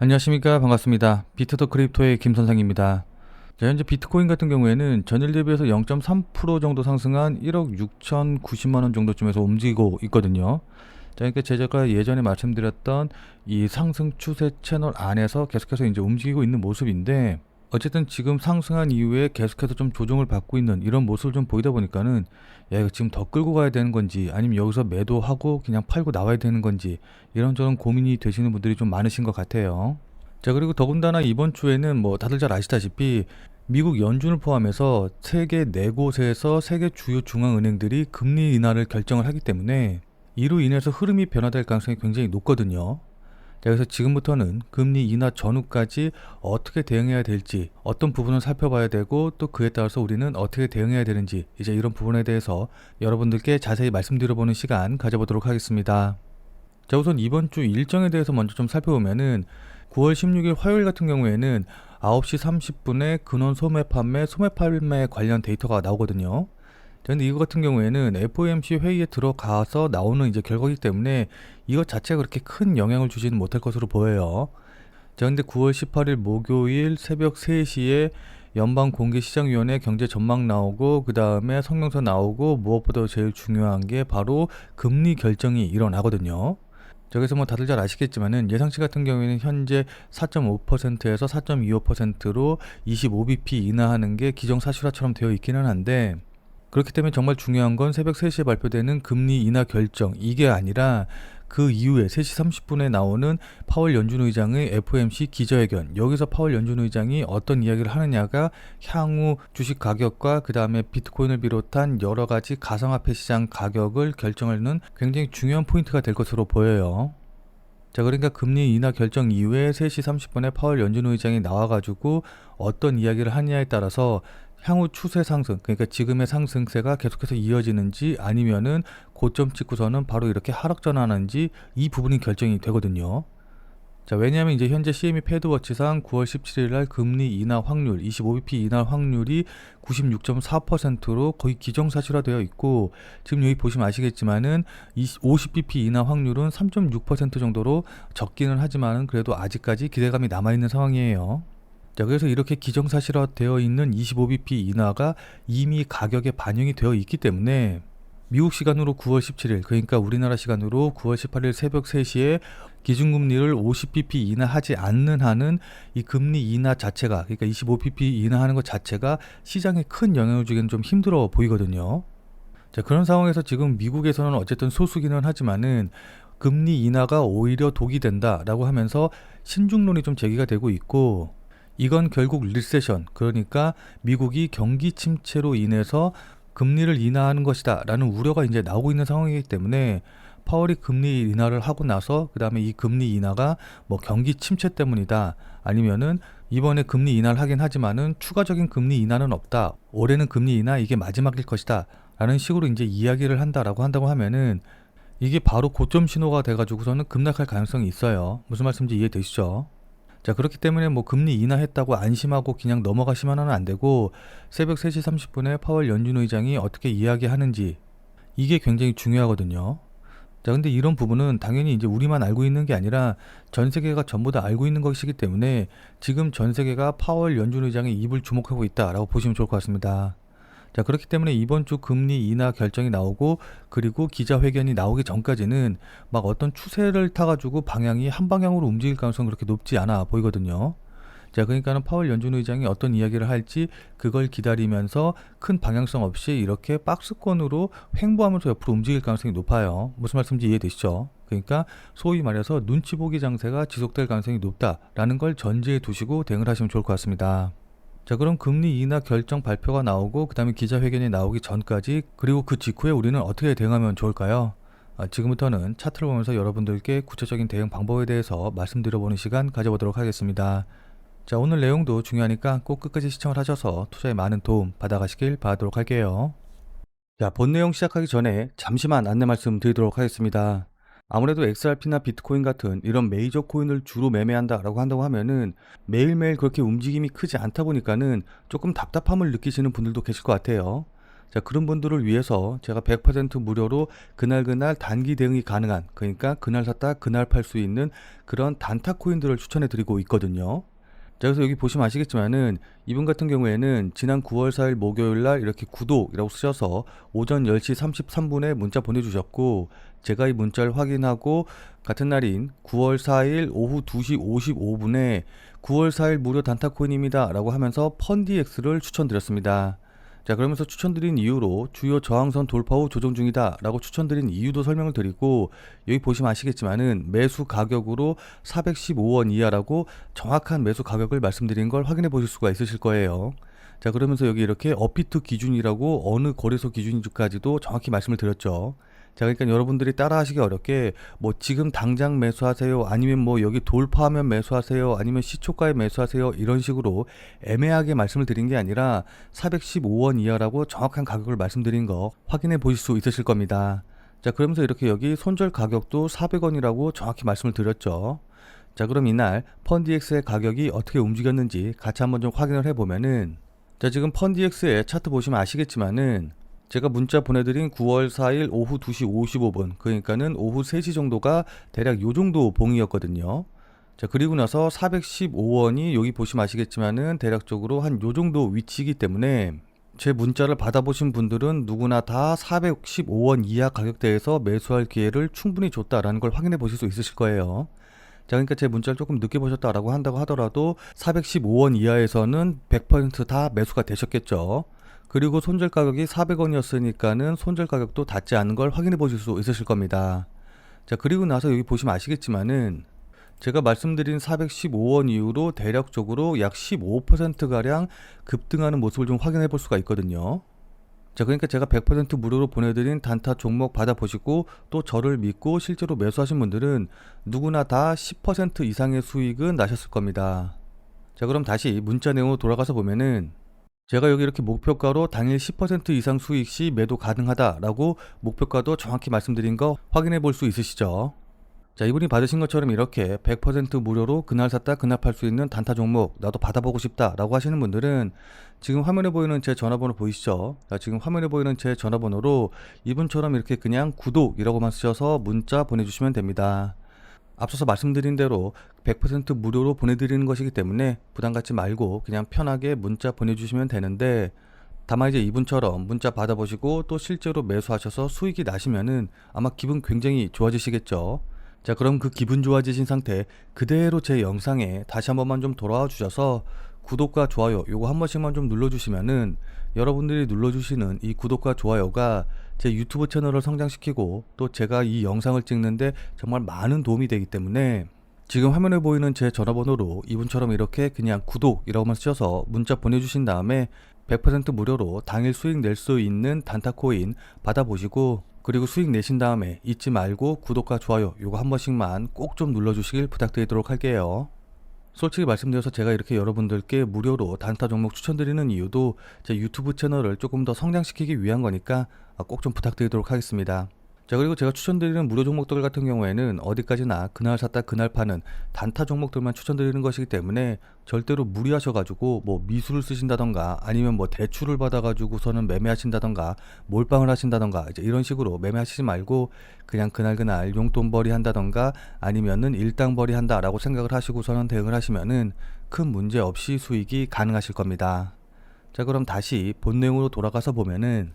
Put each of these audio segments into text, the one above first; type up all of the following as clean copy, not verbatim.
안녕하십니까. 반갑습니다. 비트더 크립토의 김 선생입니다. 자, 현재 비트코인 같은 경우에는 전일 대비해서 0.3% 정도 상승한 1억 6,090만 원 정도쯤에서 움직이고 있거든요. 자, 그러니까 제가 예전에 말씀드렸던 이 상승 추세 채널 안에서 계속해서 이제 움직이고 있는 모습인데, 어쨌든 지금 상승한 이후에 계속해서 좀 조정을 받고 있는 이런 모습을 좀 보이다 보니까는, 야, 이거 지금 더 끌고 가야 되는 건지 아니면 여기서 매도하고 그냥 팔고 나와야 되는 건지 이런저런 고민이 되시는 분들이 좀 많으신 것 같아요. 자, 그리고 더군다나 이번 주에는 뭐 다들 잘 아시다시피 미국 연준을 포함해서 세계 네 곳에서 세계 주요 중앙은행들이 금리 인하를 결정을 하기 때문에 이로 인해서 흐름이 변화될 가능성이 굉장히 높거든요. 자, 그래서 지금부터는 금리 인하 전후까지 어떻게 대응해야 될지, 어떤 부분을 살펴봐야 되고 또 그에 따라서 우리는 어떻게 대응해야 되는지, 이제 이런 부분에 대해서 여러분들께 자세히 말씀드려보는 시간 가져보도록 하겠습니다. 자, 우선 이번 주 일정에 대해서 먼저 좀 살펴보면은 9월 16일 화요일 같은 경우에는 9시 30분에 근원 소매 판매 관련 데이터가 나오거든요. 근데 이거 같은 경우에는 FOMC 회의에 들어가서 나오는 이제 결과이기 때문에 이것 자체가 그렇게 큰 영향을 주지는 못할 것으로 보여요. 자, 근데 9월 18일 목요일 새벽 3시에 연방공개시장위원회 경제 전망 나오고, 그 다음에 성명서 나오고, 무엇보다 제일 중요한 게 바로 금리 결정이 일어나거든요. 자, 그래서 뭐 다들 잘 아시겠지만은 예상치 같은 경우에는 현재 4.5%에서 4.25%로 25bp 인하하는 게 기정사실화처럼 되어 있기는 한데, 그렇기 때문에 정말 중요한 건 새벽 3시에 발표되는 금리 인하 결정, 이게 아니라 그 이후에 3시 30분에 나오는 파월 연준 의장의 FOMC 기자회견, 여기서 파월 연준 의장이 어떤 이야기를 하느냐가 향후 주식 가격과 그 다음에 비트코인을 비롯한 여러 가지 가상화폐 시장 가격을 결정하는 굉장히 중요한 포인트가 될 것으로 보여요. 자, 그러니까 금리 인하 결정 이후에 3시 30분에 파월 연준 의장이 나와가지고 어떤 이야기를 하느냐에 따라서 향후 추세 상승, 그러니까 지금의 상승세가 계속해서 이어지는지 아니면은 고점 찍고서는 바로 이렇게 하락 전환하는지, 이 부분이 결정이 되거든요. 자, 왜냐하면 이제 현재 CME 패드워치상 9월 17일 날 금리 인하 확률, 25bp 인하 확률이 96.4%로 거의 기정사실화되어 있고, 지금 여기 보시면 아시겠지만은 50bp 인하 확률은 3.6% 정도로 적기는 하지만은 그래도 아직까지 기대감이 남아있는 상황이에요. 자, 그래서 이렇게 기정사실화되어 있는 25bp 인하가 이미 가격에 반영이 되어 있기 때문에 미국 시간으로 9월 17일, 그러니까 우리나라 시간으로 9월 18일 새벽 3시에 기준금리를 50bp 인하하지 않는 한은 이 금리 인하 자체가, 그러니까 25bp 인하하는 것 자체가 시장에 큰 영향을 주기는 좀 힘들어 보이거든요. 자, 그런 상황에서 지금 미국에서는 어쨌든 소수기는 하지만은 금리 인하가 오히려 독이 된다라고 하면서 신중론이 좀 제기가 되고 있고, 이건 결국 리세션, 그러니까 미국이 경기 침체로 인해서 금리를 인하하는 것이다 라는 우려가 이제 나오고 있는 상황이기 때문에 파월이 금리 인하를 하고 나서 그 다음에 이 금리 인하가 뭐 경기 침체 때문이다, 아니면은 이번에 금리 인하를 하긴 하지만은 추가적인 금리 인하는 없다, 올해는 금리 인하 이게 마지막일 것이다 라는 식으로 이제 이야기를 한다고 하면은 이게 바로 고점 신호가 돼가지고서는 급락할 가능성이 있어요. 무슨 말씀인지 이해되시죠? 자, 그렇기 때문에 뭐 금리 인하했다고 안심하고 그냥 넘어가시면은 안 되고, 새벽 3시 30분에 파월 연준 의장이 어떻게 이야기하는지, 이게 굉장히 중요하거든요. 자, 근데 이런 부분은 당연히 이제 우리만 알고 있는 게 아니라 전 세계가 전부 다 알고 있는 것이기 때문에 지금 전 세계가 파월 연준 의장의 입을 주목하고 있다라고 보시면 좋을 것 같습니다. 자, 그렇기 때문에 이번 주 금리 인하 결정이 나오고, 그리고 기자회견이 나오기 전까지는 막 어떤 추세를 타가지고 방향이 한 방향으로 움직일 가능성은 그렇게 높지 않아 보이거든요. 자, 그러니까는 파월 연준 의장이 어떤 이야기를 할지 그걸 기다리면서 큰 방향성 없이 이렇게 박스권으로 횡보하면서 옆으로 움직일 가능성이 높아요. 무슨 말씀인지 이해되시죠? 그러니까 소위 말해서 눈치 보기 장세가 지속될 가능성이 높다라는 걸 전제해 두시고 대응을 하시면 좋을 것 같습니다. 자, 그럼 금리 인하 결정 발표가 나오고 그 다음에 기자회견이 나오기 전까지, 그리고 그 직후에 우리는 어떻게 대응하면 좋을까요? 지금부터는 차트를 보면서 여러분들께 구체적인 대응 방법에 대해서 말씀드려보는 시간 가져보도록 하겠습니다. 자, 오늘 내용도 중요하니까 꼭 끝까지 시청을 하셔서 투자에 많은 도움 받아가시길 바라도록 할게요. 자, 본 내용 시작하기 전에 잠시만 안내 말씀 드리도록 하겠습니다. 아무래도 XRP나 비트코인 같은 이런 메이저 코인을 주로 매매한다라고 한다고 하면은 매일매일 그렇게 움직임이 크지 않다 보니까는 조금 답답함을 느끼시는 분들도 계실 것 같아요. 자, 그런 분들을 위해서 제가 100% 무료로 그날그날 단기 대응이 가능한, 그러니까 그날 샀다 그날 팔 수 있는 그런 단타 코인들을 추천해 드리고 있거든요. 자, 그래서 여기 보시면 아시겠지만은 이분 같은 경우에는 지난 9월 4일 목요일 날 이렇게 구독이라고 쓰셔서 오전 10시 33분에 문자 보내주셨고, 제가 이 문자를 확인하고 같은 날인 9월 4일 오후 2시 55분에 9월 4일 무료 단타 코인입니다 라고 하면서 펀디엑스를 추천드렸습니다. 자, 그러면서 추천드린 이유로 주요 저항선 돌파 후 조정 중이다 라고 추천드린 이유도 설명을 드리고, 여기 보시면 아시겠지만은 매수 가격으로 415원 이하라고 정확한 매수 가격을 말씀드린 걸 확인해 보실 수가 있으실 거예요. 자, 그러면서 여기 이렇게 업비트 기준이라고 어느 거래소 기준인지까지도 정확히 말씀을 드렸죠. 자, 그러니까 여러분들이 따라하시기 어렵게 뭐 지금 당장 매수하세요, 아니면 뭐 여기 돌파하면 매수하세요, 아니면 시초가에 매수하세요, 이런 식으로 애매하게 말씀을 드린 게 아니라 415원 이하라고 정확한 가격을 말씀드린 거 확인해 보실 수 있으실 겁니다. 자, 그러면서 이렇게 여기 손절 가격도 400원이라고 정확히 말씀을 드렸죠. 자, 그럼 이날 펀디엑스의 가격이 어떻게 움직였는지 같이 한번 좀 확인을 해보면은, 자, 지금 펀디엑스의 차트 보시면 아시겠지만은 제가 문자 보내드린 9월 4일 오후 2시 55분, 그러니까는 오후 3시 정도가 대략 요 정도 봉이었거든요. 자, 그리고 나서 415원이 여기 보시면 아시겠지만은 대략적으로 한 요 정도 위치이기 때문에 제 문자를 받아보신 분들은 누구나 다 415원 이하 가격대에서 매수할 기회를 충분히 줬다라는 걸 확인해 보실 수 있으실 거예요. 자, 그러니까 제 문자를 조금 늦게 보셨다라고 한다고 하더라도 415원 이하에서는 100%다 매수가 되셨겠죠. 그리고 손절 가격이 400원이었으니까는 손절 가격도 닿지 않은 걸 확인해 보실 수 있으실 겁니다. 자, 그리고 나서 여기 보시면 아시겠지만은 제가 말씀드린 415원 이후로 대략적으로 약 15%가량 급등하는 모습을 좀 확인해 볼 수가 있거든요. 자, 그러니까 제가 100% 무료로 보내드린 단타 종목 받아보시고 또 저를 믿고 실제로 매수하신 분들은 누구나 다 10% 이상의 수익은 나셨을 겁니다. 자, 그럼 다시 문자 내용으로 돌아가서 보면은 제가 여기 이렇게 목표가로 당일 10% 이상 수익 시 매도 가능하다라고 목표가도 정확히 말씀드린 거 확인해 볼 수 있으시죠? 자, 이분이 받으신 것처럼 이렇게 100% 무료로 그날 샀다 그날 팔 수 있는 단타 종목 나도 받아보고 싶다라고 하시는 분들은 지금 화면에 보이는 제 전화번호 보이시죠? 자, 지금 화면에 보이는 제 전화번호로 이분처럼 이렇게 그냥 구독이라고만 쓰셔서 문자 보내주시면 됩니다. 앞서서 말씀드린 대로 100% 무료로 보내드리는 것이기 때문에 부담 갖지 말고 그냥 편하게 문자 보내주시면 되는데, 다만 이제 이분처럼 문자 받아보시고 또 실제로 매수하셔서 수익이 나시면은 아마 기분 굉장히 좋아지시겠죠. 자, 그럼 그 기분 좋아지신 상태 그대로 제 영상에 다시 한 번만 좀 돌아와 주셔서 구독과 좋아요 요거 한 번씩만 좀 눌러주시면은 여러분들이 눌러주시는 이 구독과 좋아요가 제 유튜브 채널을 성장시키고 또 제가 이 영상을 찍는데 정말 많은 도움이 되기 때문에 지금 화면에 보이는 제 전화번호로 이분처럼 이렇게 그냥 구독이라고만 쓰셔서 문자 보내주신 다음에 100% 무료로 당일 수익 낼 수 있는 단타 코인 받아보시고, 그리고 수익 내신 다음에 잊지 말고 구독과 좋아요 요거 한 번씩만 꼭 좀 눌러주시길 부탁드리도록 할게요. 솔직히 말씀드려서 제가 이렇게 여러분들께 무료로 단타 종목 추천드리는 이유도 제 유튜브 채널을 조금 더 성장시키기 위한 거니까 꼭 좀 부탁드리도록 하겠습니다. 자, 그리고 제가 추천드리는 무료 종목들 같은 경우에는 어디까지나 그날 샀다 그날 파는 단타 종목들만 추천드리는 것이기 때문에 절대로 무리하셔가지고 뭐 미수를 쓰신다던가 아니면 뭐 대출을 받아가지고서는 매매하신다던가 몰빵을 하신다던가 이제 이런 식으로 매매하시지 말고 그냥 그날 용돈벌이 한다던가 아니면은 일당벌이 한다라고 생각을 하시고서는 대응을 하시면은 큰 문제 없이 수익이 가능하실 겁니다. 자, 그럼 다시 본 내용으로 돌아가서 보면은,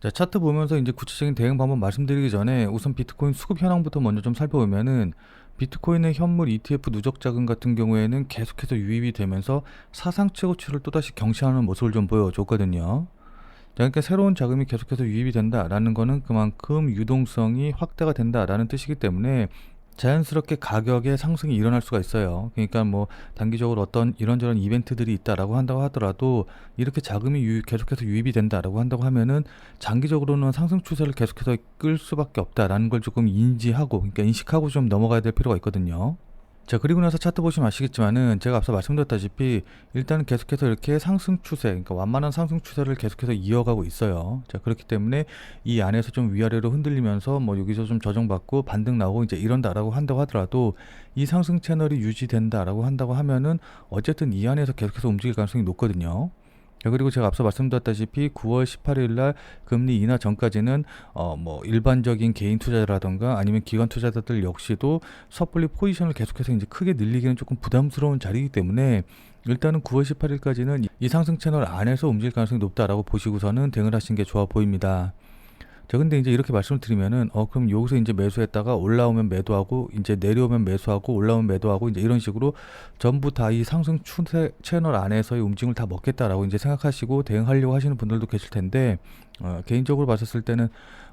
자, 차트 보면서 이제 구체적인 대응 방법 말씀드리기 전에 우선 비트코인 수급 현황부터 먼저 좀 살펴보면은, 비트코인의 현물 ETF 누적 자금 같은 경우에는 계속해서 유입이 되면서 사상 최고치를 또다시 경신하는 모습을 좀 보여줬거든요. 자, 그러니까 새로운 자금이 계속해서 유입이 된다라는 거는 그만큼 유동성이 확대가 된다라는 뜻이기 때문에 자연스럽게 가격의 상승이 일어날 수가 있어요. 그러니까 뭐 단기적으로 어떤 이런저런 이벤트들이 있다라고 한다고 하더라도 이렇게 자금이 계속해서 유입이 된다라고 한다고 하면은 장기적으로는 상승 추세를 계속해서 끌 수밖에 없다라는 걸 조금 인지하고, 그러니까 인식하고 좀 넘어가야 될 필요가 있거든요. 자, 그리고 나서 차트 보시면 아시겠지만은 제가 앞서 말씀드렸다시피 일단은 계속해서 이렇게 상승 추세, 그러니까 완만한 상승 추세를 계속해서 이어가고 있어요. 자, 그렇기 때문에 이 안에서 좀 위아래로 흔들리면서 뭐 여기서 좀 조정받고 반등 나오고 이제 이런다라고 한다고 하더라도 이 상승 채널이 유지된다라고 한다고 하면은 어쨌든 이 안에서 계속해서 움직일 가능성이 높거든요. 자, 그리고 제가 앞서 말씀드렸다시피 9월 18일 날 금리 인하 전까지는 뭐 일반적인 개인 투자자라던가 아니면 기관 투자자들 역시도 섣불리 포지션을 계속해서 이제 크게 늘리기는 조금 부담스러운 자리이기 때문에 일단은 9월 18일까지는 이 상승 채널 안에서 움직일 가능성이 높다라고 보시고서는 대응을 하시는 게 좋아 보입니다. 자, 근데 이제 이렇게 말씀을 드리면은 그럼 여기서 이제 매수했다가 올라오면 매도하고 이제 내려오면 매수하고 올라오면 매도하고 이제 이런 식으로 전부 다 이 상승 추세 채널 안에서의 움직임을 다 먹겠다라고 이제 생각하시고 대응하려고 하시는 분들도 계실 텐데, 개인적으로 봤었을 때는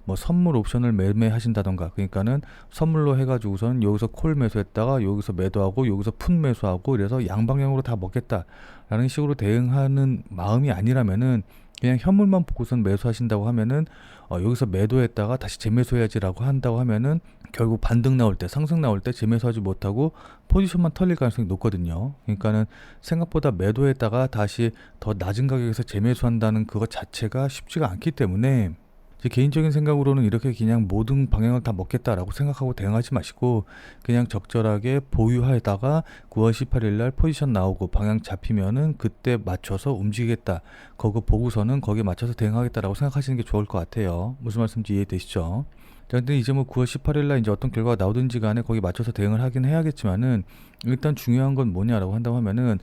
뭐 선물 옵션을 매매하신다던가, 그러니까는 선물로 해가지고선 여기서 콜 매수했다가 여기서 매도하고 여기서 푼 매수하고 이래서 양방향으로 다 먹겠다라는 식으로 대응하는 마음이 아니라면은 그냥 현물만 보고선 매수하신다고 하면은 여기서 매도했다가 다시 재매수해야지라고 한다고 하면은 결국 반등 나올 때, 상승 나올 때 재매수하지 못하고 포지션만 털릴 가능성이 높거든요. 그러니까는 생각보다 매도했다가 다시 더 낮은 가격에서 재매수한다는 그것 자체가 쉽지가 않기 때문에 제 개인적인 생각으로는 이렇게 그냥 모든 방향을 다 먹겠다라고 생각하고 대응하지 마시고 그냥 적절하게 보유하다가 9월 18일 날 포지션 나오고 방향 잡히면은 그때 맞춰서 움직이겠다. 그거 보고서는 거기에 맞춰서 대응하겠다라고 생각하시는 게 좋을 것 같아요. 무슨 말씀인지 이해되시죠? 자, 근데 이제 뭐 9월 18일 날 이제 어떤 결과가 나오든지 간에 거기 맞춰서 대응을 하긴 해야겠지만은 일단 중요한 건 뭐냐라고 한다고 하면은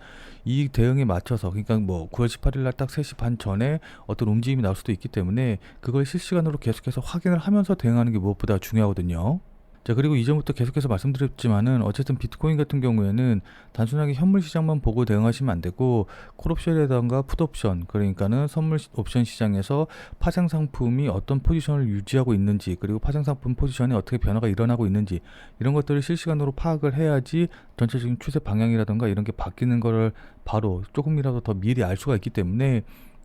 이 대응에 맞춰서, 그러니까 뭐 9월 18일 날 딱 3시 반 전에 어떤 움직임이 나올 수도 있기 때문에 그걸 실시간으로 계속해서 확인을 하면서 대응하는 게 무엇보다 중요하거든요. 자, 그리고 이전부터 계속해서 말씀드렸지만은 어쨌든 비트코인 같은 경우에는 단순하게 현물 시장만 보고 대응하시면 안 되고 콜옵션이라던가 풋옵션, 그러니까는 선물 옵션 시장에서 파생 상품이 어떤 포지션을 유지하고 있는지, 그리고 파생 상품 포지션에 어떻게 변화가 일어나고 있는지 이런 것들을 실시간으로 파악을 해야지 전체적인 추세 방향이라던가 이런 게 바뀌는 거를 바로 조금이라도 더 미리 알 수가 있기 때문에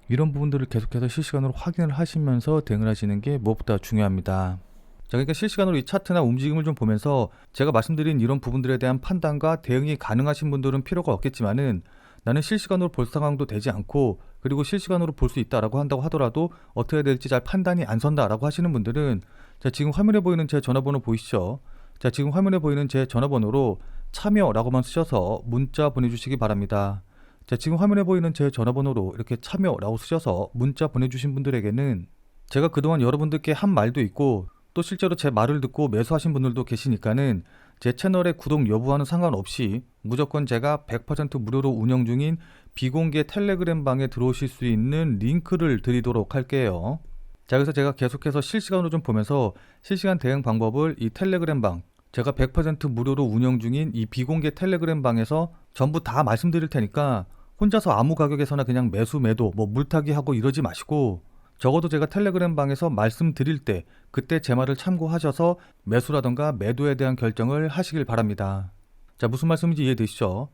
이런 부분들을 계속해서 실시간으로 확인을 하시면서 대응을 하시는 게 무엇보다 중요합니다. 자, 그러니까 실시간으로 이 차트나 움직임을 좀 보면서 제가 말씀드린 이런 부분들에 대한 판단과 대응이 가능하신 분들은 필요가 없겠지만은 나는 실시간으로 볼 상황도 되지 않고 그리고 실시간으로 볼 수 있다라고 한다고 하더라도 어떻게 해야 될지 잘 판단이 안 선다라고 하시는 분들은 자, 지금 화면에 보이는 제 전화번호 보이시죠? 자, 지금 화면에 보이는 제 전화번호로 참여라고만 쓰셔서 문자 보내주시기 바랍니다. 자, 지금 화면에 보이는 제 전화번호로 이렇게 참여라고 쓰셔서 문자 보내주신 분들에게는 제가 그동안 여러분들께 한 말도 있고 또 실제로 제 말을 듣고 매수하신 분들도 계시니까는 제 채널의 구독 여부와는 상관없이 무조건 제가 100% 무료로 운영 중인 비공개 텔레그램 방에 들어오실 수 있는 링크를 드리도록 할게요. 자, 그래서 제가 계속해서 실시간으로 좀 보면서 실시간 대응 방법을 이 텔레그램 방, 제가 100% 무료로 운영 중인 이 비공개 텔레그램 방에서 전부 다 말씀드릴 테니까 혼자서 아무 가격에서나 그냥 매수 매도 뭐 물타기 하고 이러지 마시고 적어도 제가 텔레그램 방에서 말씀드릴 때 그때 제 말을 참고하셔서 매수라던가 매도에 대한 결정을 하시길 바랍니다. 자, 무슨 말씀인지 이해되시죠?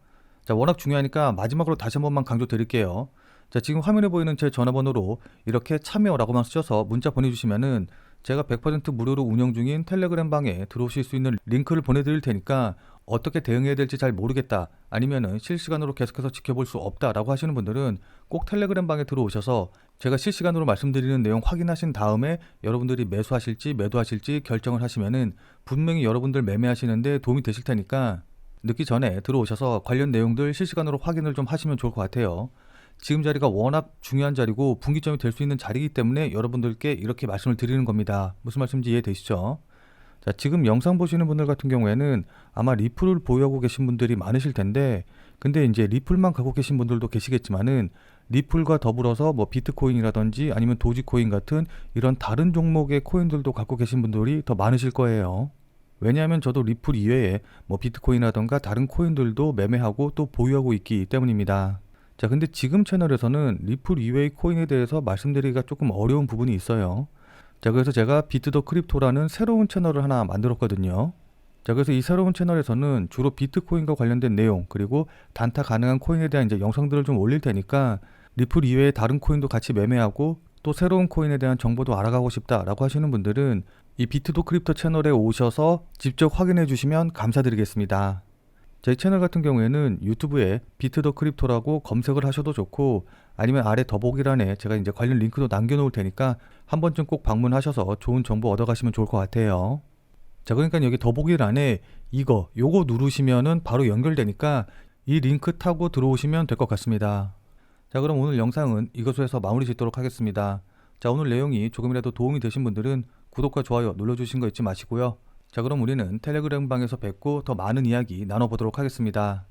자, 워낙 중요하니까 마지막으로 다시 한 번만 강조드릴게요. 자, 지금 화면에 보이는 제 전화번호로 이렇게 참여라고만 쓰셔서 문자 보내주시면은 제가 100% 무료로 운영 중인 텔레그램 방에 들어오실 수 있는 링크를 보내드릴 테니까 어떻게 대응해야 될지 잘 모르겠다, 아니면은 실시간으로 계속해서 지켜볼 수 없다라고 하시는 분들은 꼭 텔레그램 방에 들어오셔서 제가 실시간으로 말씀드리는 내용 확인하신 다음에 여러분들이 매수하실지 매도하실지 결정을 하시면은 분명히 여러분들 매매하시는데 도움이 되실 테니까 늦기 전에 들어오셔서 관련 내용들 실시간으로 확인을 좀 하시면 좋을 것 같아요. 지금 자리가 워낙 중요한 자리고 분기점이 될 수 있는 자리이기 때문에 여러분들께 이렇게 말씀을 드리는 겁니다. 무슨 말씀인지 이해되시죠? 자, 지금 영상 보시는 분들 같은 경우에는 아마 리플을 보유하고 계신 분들이 많으실 텐데, 근데 이제 리플만 갖고 계신 분들도 계시겠지만은 리플과 더불어서 뭐 비트코인이라든지 아니면 도지코인 같은 이런 다른 종목의 코인들도 갖고 계신 분들이 더 많으실 거예요. 왜냐하면 저도 리플 이외에 뭐 비트코인이라던가 다른 코인들도 매매하고 또 보유하고 있기 때문입니다. 자, 근데 지금 채널에서는 리플 이외의 코인에 대해서 말씀드리기가 조금 어려운 부분이 있어요. 자, 그래서 제가 비트 더 크립토라는 새로운 채널을 하나 만들었거든요. 자, 그래서 이 새로운 채널에서는 주로 비트코인과 관련된 내용, 그리고 단타 가능한 코인에 대한 이제 영상들을 좀 올릴 테니까 리플 이외의 다른 코인도 같이 매매하고 또 새로운 코인에 대한 정보도 알아가고 싶다라고 하시는 분들은 이 비트 더 크립토 채널에 오셔서 직접 확인해 주시면 감사드리겠습니다. 제 채널 같은 경우에는 유튜브에 비트 더 크립토라고 검색을 하셔도 좋고, 아니면 아래 더보기란에 제가 이제 관련 링크도 남겨놓을 테니까 한 번쯤 꼭 방문하셔서 좋은 정보 얻어가시면 좋을 것 같아요. 자, 그러니까 여기 더보기란에 요거 누르시면은 바로 연결되니까 이 링크 타고 들어오시면 될 것 같습니다. 자, 그럼 오늘 영상은 이것으로 해서 마무리 짓도록 하겠습니다. 자, 오늘 내용이 조금이라도 도움이 되신 분들은 구독과 좋아요 눌러주신 거 잊지 마시고요. 자, 그럼 우리는 텔레그램 방에서 뵙고 더 많은 이야기 나눠보도록 하겠습니다.